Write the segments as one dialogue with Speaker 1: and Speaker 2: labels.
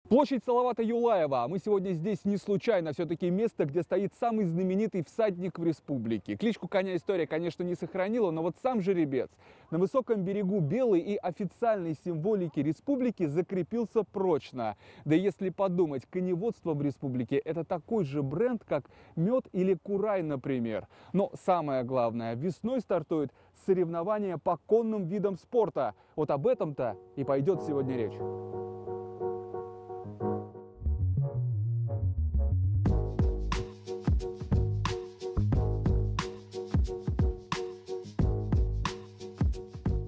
Speaker 1: Площадь Салавата Юлаева. Мы сегодня здесь не случайно. Все-таки место, где стоит самый знаменитый всадник в республике. Кличку коня история, конечно, не сохранила, но вот сам жеребец на высоком берегу белой и официальной символики республики закрепился прочно. Да если подумать, коневодство в республике – это такой же бренд, как мед или курай, например. Но самое главное, весной стартует соревнование по конным видам спорта. Вот об этом-то и пойдет сегодня речь.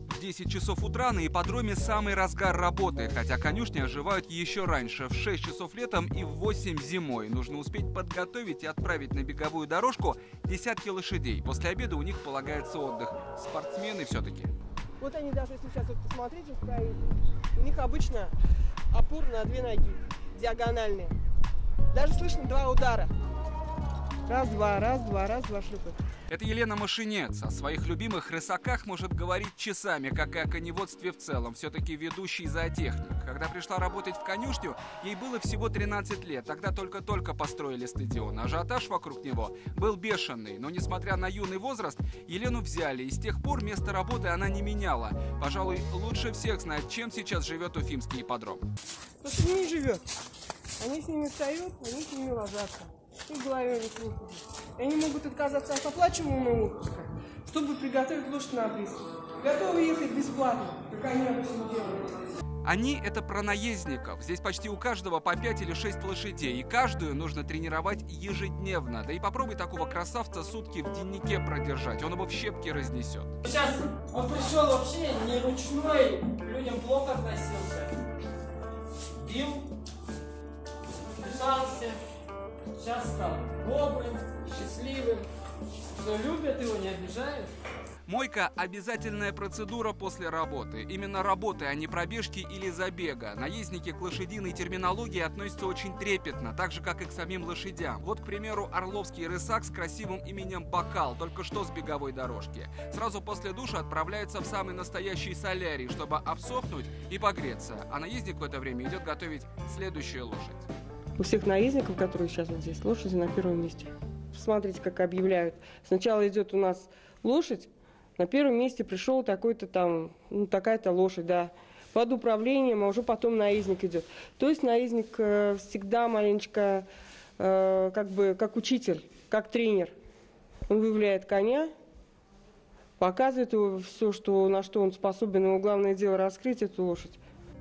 Speaker 1: В 10 часов утра на ипподроме самый разгар работы, хотя конюшни оживают еще раньше, в 6 часов летом и в 8 зимой. Нужно успеть подготовить и отправить на беговую дорожку десятки лошадей. После обеда у них полагается отдых. Спортсмены все-таки.
Speaker 2: Вот они даже, если сейчас вот посмотрите, у них обычно опор на 2 ноги, диагональные. Даже слышно 2 удара. Раз-два, раз-два, раз-два шлепают.
Speaker 1: Это Елена Машинец. О своих любимых рысаках может говорить часами, как и о коневодстве в целом. Все-таки ведущий зоотехник. Когда пришла работать в конюшню, ей было всего 13 лет. Тогда только-только построили стадион. Ажиотаж вокруг него был бешеный. Но несмотря на юный возраст, Елену взяли. И с тех пор место работы она не меняла. Пожалуй, лучше всех знает, чем сейчас живет уфимский ипподром.
Speaker 2: То, что не живет. Они с ними встают, они с ними ложатся. И в голове не слушают. И они могут отказаться от оплачиваемого отпуска, чтобы приготовить лошадь на оприске. Готовы ехать бесплатно, как они обычно делают.
Speaker 1: Они – это про наездников. Здесь почти у каждого по 5 или 6 лошадей. И каждую нужно тренировать ежедневно. Да и попробуй такого красавца сутки в деннике продержать. Он его в щепки разнесет.
Speaker 3: Сейчас он пришел вообще не ручной, к людям плохо относился. Бил, кусался. Сейчас стал добрым, счастливым, что любят его, не обижают.
Speaker 1: Мойка – обязательная процедура после работы. Именно работы, а не пробежки или забега. Наездники к лошадиной терминологии относятся очень трепетно, так же, как и к самим лошадям. Вот, к примеру, орловский рысак с красивым именем Бокал, только что с беговой дорожки. Сразу после душа отправляется в самый настоящий солярий, чтобы обсохнуть и погреться. А наездник в это время идет готовить следующую лошадь.
Speaker 2: У всех наездников, которые сейчас вот здесь, лошади на первом месте. Смотрите, как объявляют. Сначала идет у нас лошадь, на первом месте пришел такой-то там, такая-то лошадь, да, под управлением, а уже потом наездник идет. То есть наездник всегда маленечко как бы как учитель, как тренер. Он выявляет коня, показывает его все, на что он способен, его главное дело раскрыть эту лошадь.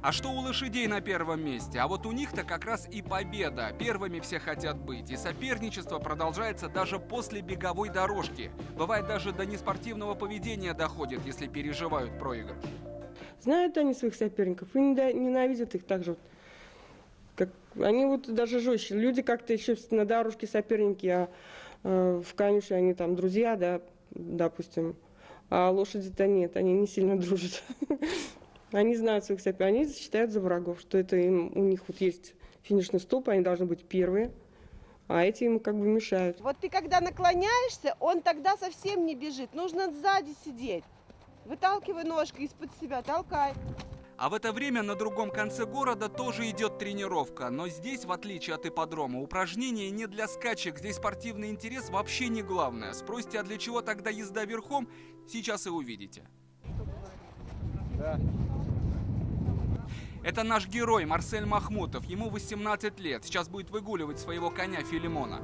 Speaker 1: А что у лошадей на первом месте? А вот у них-то как раз и победа. Первыми все хотят быть. И соперничество продолжается даже после беговой дорожки. Бывает, даже до неспортивного поведения доходит, если переживают проигрыш.
Speaker 2: Знают они своих соперников и ненавидят их так же. Как, они вот даже жестче. Люди как-то еще на дорожке соперники, а в конюшне они там друзья, да, допустим. А лошади-то нет, они не сильно дружат. Они знают своих соперников, они считают за врагов, что это у них вот есть финишный столб, они должны быть первые, а эти им как бы мешают.
Speaker 4: Вот ты когда наклоняешься, он тогда совсем не бежит, нужно сзади сидеть. Выталкивай ножкой из-под себя, толкай.
Speaker 1: А в это время на другом конце города тоже идет тренировка. Но здесь, в отличие от ипподрома, упражнения не для скачек. Здесь спортивный интерес вообще не главное. Спросите, а для чего тогда езда верхом? Сейчас и увидите. Да. Это наш герой Марсель Махмутов. Ему 18 лет. Сейчас будет выгуливать своего коня Филимона.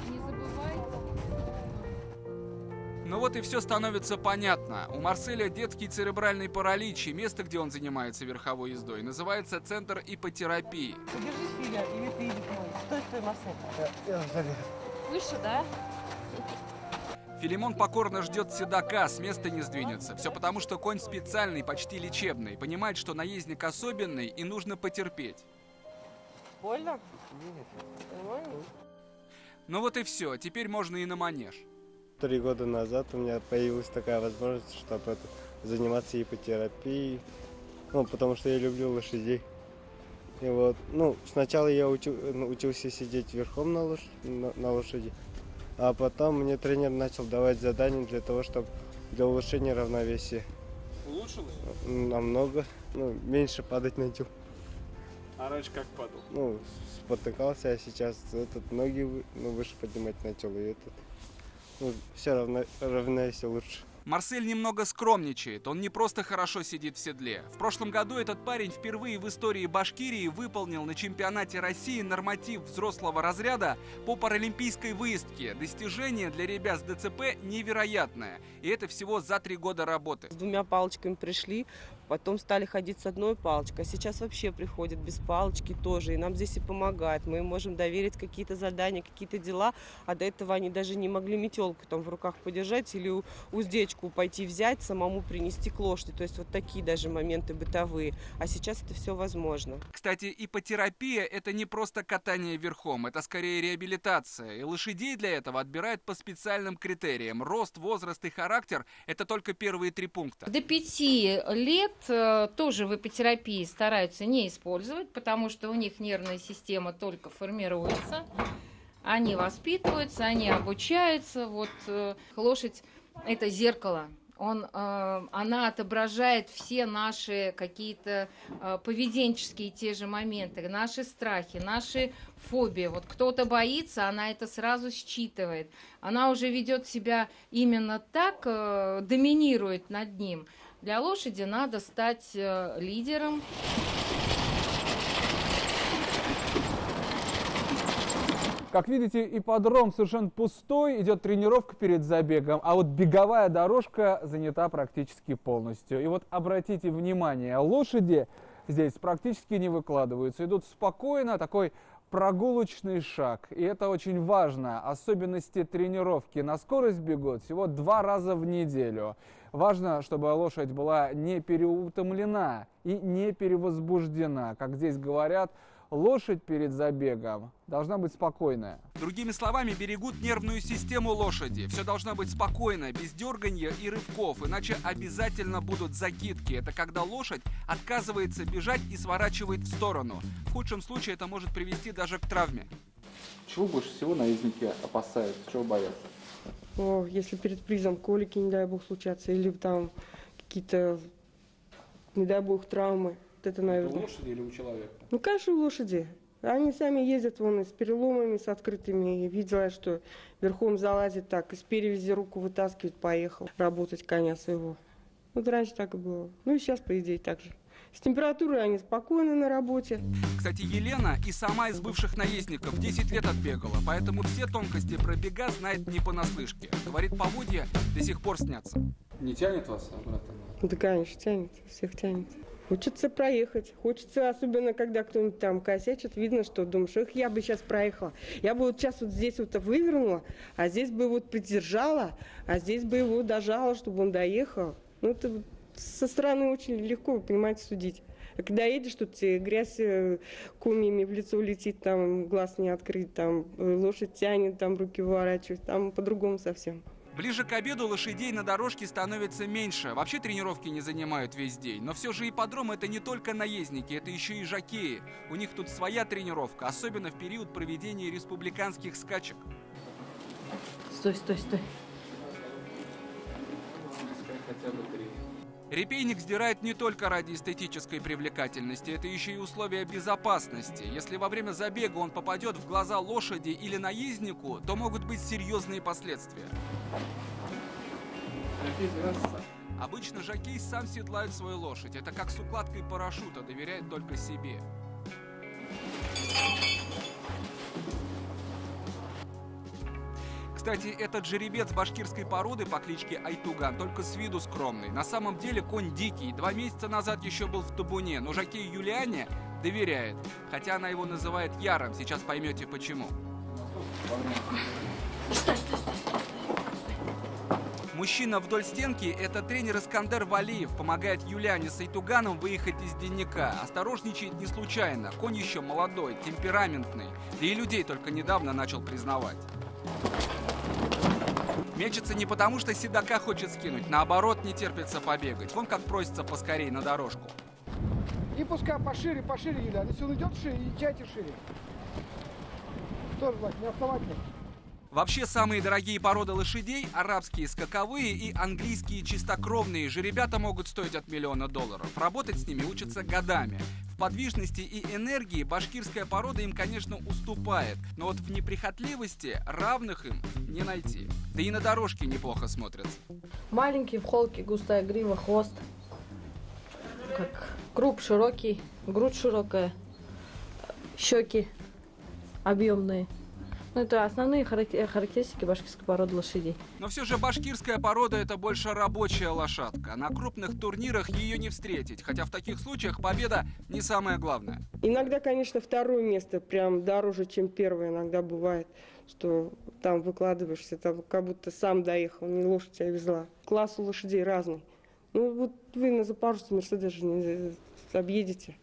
Speaker 5: Не забывайте.
Speaker 1: Ну вот и все становится понятно. У Марселя детский церебральный паралич, и место, где он занимается верховой ездой, называется Центр иппотерапии.
Speaker 2: Подержись, Филя, или ты идешь мой. Стой, Марсель.
Speaker 5: Выше, да?
Speaker 1: Филимон покорно ждет седока, с места не сдвинется. Все потому, что конь специальный, почти лечебный. Понимает, что наездник особенный и нужно потерпеть.
Speaker 2: Больно? Нет. Нормально?
Speaker 1: Ну вот и все, теперь можно и на манеж.
Speaker 6: 3 года назад у меня появилась такая возможность, чтобы заниматься иппотерапией, потому что я люблю лошадей. И вот, сначала я учился сидеть верхом на лошади, а потом мне тренер начал давать задания для улучшения равновесия.
Speaker 1: Улучшилось?
Speaker 6: Намного, меньше падать начал.
Speaker 1: А раньше как падал?
Speaker 6: Спотыкался, а сейчас ноги выше поднимать начал, и все равновесие лучше.
Speaker 1: Марсель немного скромничает, он не просто хорошо сидит в седле. В прошлом году этот парень впервые в истории Башкирии выполнил на чемпионате России норматив взрослого разряда по паралимпийской выездке. Достижение для ребят с ДЦП невероятное. И это всего за 3 года работы.
Speaker 2: С 2 палочками пришли, потом стали ходить с 1 палочкой. А сейчас вообще приходят без палочки тоже. И нам здесь и помогают. Мы им можем доверить какие-то задания, какие-то дела. А до этого они даже не могли метелку там в руках подержать или уздечку пойти взять, самому принести к лошади. То есть вот такие даже моменты бытовые. А сейчас это все возможно.
Speaker 1: Кстати, иппотерапия – это не просто катание верхом, это скорее реабилитация. И лошадей для этого отбирают по специальным критериям. Рост, возраст и характер – это только первые 3 пункта.
Speaker 5: До 5 лет тоже в иппотерапии стараются не использовать, потому что у них нервная система только формируется. Они воспитываются, они обучаются. Вот лошадь – это зеркало. Она отображает все наши какие-то поведенческие те же моменты, наши страхи, наши фобии. Вот кто-то боится, она это сразу считывает. Она уже ведет себя именно так, доминирует над ним. Для лошади надо стать лидером.
Speaker 1: Как видите, ипподром совершенно пустой, идет тренировка перед забегом, а вот беговая дорожка занята практически полностью. И вот обратите внимание, лошади здесь практически не выкладываются, идут спокойно, такой прогулочный шаг. И это очень важно, особенности тренировки. На скорость бегут всего 2 раза в неделю. Важно, чтобы лошадь была не переутомлена и не перевозбуждена. Как здесь говорят, лошадь перед забегом должна быть спокойная. Другими словами, берегут нервную систему лошади. Все должно быть спокойно, без дерганья и рывков, иначе обязательно будут закидки. Это когда лошадь отказывается бежать и сворачивает в сторону. В худшем случае это может привести даже к травме. Чего больше всего наездники опасаются, чего боятся?
Speaker 2: Если перед призом колики, не дай бог, случатся, или там какие-то, не дай бог, травмы. Это, наверное.
Speaker 1: У лошади или у человека?
Speaker 2: Конечно, у лошади. Они сами ездят с переломами, с открытыми. Видела, что верхом залазит так, из перевязи руку вытаскивает, поехал работать коня своего. Вот раньше так и было. И сейчас, по идее, так же. С температурой они спокойны на работе.
Speaker 1: Кстати, Елена и сама из бывших наездников 10 лет отбегала, поэтому все тонкости про бега знает не понаслышке. Говорит, поводья до сих пор снятся. Не тянет вас обратно?
Speaker 2: Да, конечно, тянет. Всех тянет. Хочется проехать. Хочется, особенно когда кто-нибудь там косячит, видно, что думаешь, я бы сейчас проехала. Я бы сейчас здесь вывернула, а здесь бы его придержала, а здесь бы его дожала, чтобы он доехал. Это со стороны очень легко, вы понимаете, судить. А когда едешь, тут грязь комьями в лицо летит, там глаз не открыть, там лошадь тянет, там руки выворачивает, там по-другому совсем.
Speaker 1: Ближе к обеду лошадей на дорожке становится меньше. Вообще тренировки не занимают весь день. Но все же ипподром — это не только наездники, это еще и жокеи. У них тут своя тренировка, особенно в период проведения республиканских скачек.
Speaker 5: Стой, стой, стой.
Speaker 1: Репейник сдирает не только ради эстетической привлекательности, это еще и условия безопасности. Если во время забега он попадет в глаза лошади или наезднику, то могут быть серьезные последствия. Обычно жокей сам седлает свою лошадь. Это как с укладкой парашюта, доверяет только себе. Кстати, этот жеребец башкирской породы по кличке Айтуган только с виду скромный. На самом деле конь дикий. 2 месяца назад еще был в табуне, но жокей Юлиане доверяет. Хотя она его называет Яром. Сейчас поймете почему. Мужчина вдоль стенки – это тренер Искандер Валиев. Помогает Юлиане с Айтуганом выехать из денника. Осторожничает не случайно. Конь еще молодой, темпераментный. Да и людей только недавно начал признавать. Мечется не потому, что седока хочет скинуть, наоборот, не терпится побегать. Вон как просится поскорей на дорожку.
Speaker 7: И пускай пошире, пошире, Юля. Если он идет шире, езжайте шире. Тоже, Вась, не отставать.
Speaker 1: Вообще, самые дорогие породы лошадей – арабские скаковые и английские чистокровные – жеребята могут стоить от $1 миллиона. Работать с ними учатся годами. В подвижности и энергии башкирская порода им, конечно, уступает. Но вот в неприхотливости равных им не найти. Да и на дорожке неплохо смотрятся.
Speaker 8: Маленький в холке, густая грива, хвост. Как круп широкий, грудь широкая, щеки объемные. Ну, это основные характеристики башкирской породы лошадей.
Speaker 1: Но все же башкирская порода – это больше рабочая лошадка. На крупных турнирах ее не встретить, хотя в таких случаях победа не самое главное.
Speaker 2: Иногда, конечно, второе место прям дороже, чем первое. Иногда бывает, что там выкладываешься, там как будто сам доехал, не лошадь тебя везла. Класс у лошадей разный. Ну, вот вы на Запорожце Мерседес же не объедете.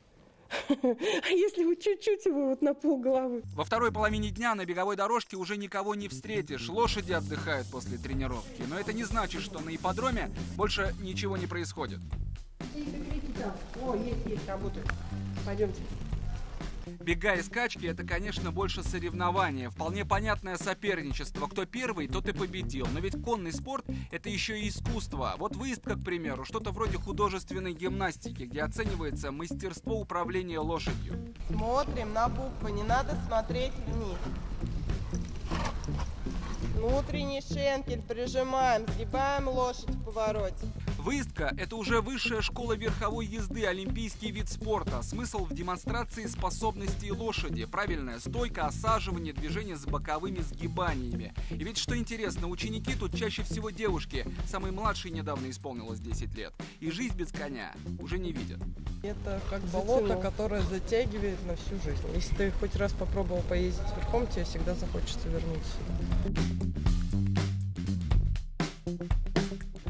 Speaker 2: А если вы чуть-чуть его вот на полголовы?
Speaker 1: Во второй половине дня на беговой дорожке уже никого не встретишь. Лошади отдыхают после тренировки. Но это не значит, что на ипподроме больше ничего не происходит.
Speaker 2: О, есть, работает. Пойдемте.
Speaker 1: Бега и скачки – это, конечно, больше соревнования. Вполне понятное соперничество. Кто первый, тот и победил. Но ведь конный спорт – это еще и искусство. Вот выездка, к примеру, что-то вроде художественной гимнастики, где оценивается мастерство управления лошадью.
Speaker 9: Смотрим на буквы, не надо смотреть вниз. Внутренний шенкель прижимаем, сгибаем лошадь в повороте.
Speaker 1: Выездка – это уже высшая школа верховой езды, олимпийский вид спорта. Смысл в демонстрации способностей лошади. Правильная стойка, осаживание, движение с боковыми сгибаниями. И ведь что интересно, ученики тут чаще всего девушки. Самой младшей недавно исполнилось 10 лет. И жизнь без коня уже не видят.
Speaker 9: Это как болото, которое затягивает на всю жизнь. Если ты хоть раз попробовал поездить верхом, тебе всегда захочется вернуться сюда.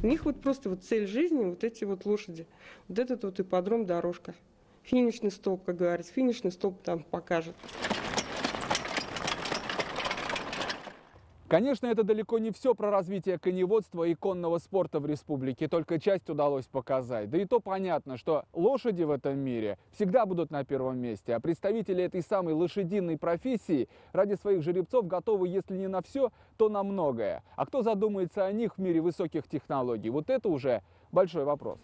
Speaker 2: У них вот просто вот цель жизни, вот эти вот лошади. Вот этот вот ипподром, дорожка. Финишный столб, как говорится, финишный столб там покажет.
Speaker 1: Конечно, это далеко не все про развитие коневодства и конного спорта в республике, только часть удалось показать. Да и то понятно, что лошади в этом мире всегда будут на первом месте, а представители этой самой лошадиной профессии ради своих жеребцов готовы, если не на все, то на многое. А кто задумается о них в мире высоких технологий? Вот это уже большой вопрос.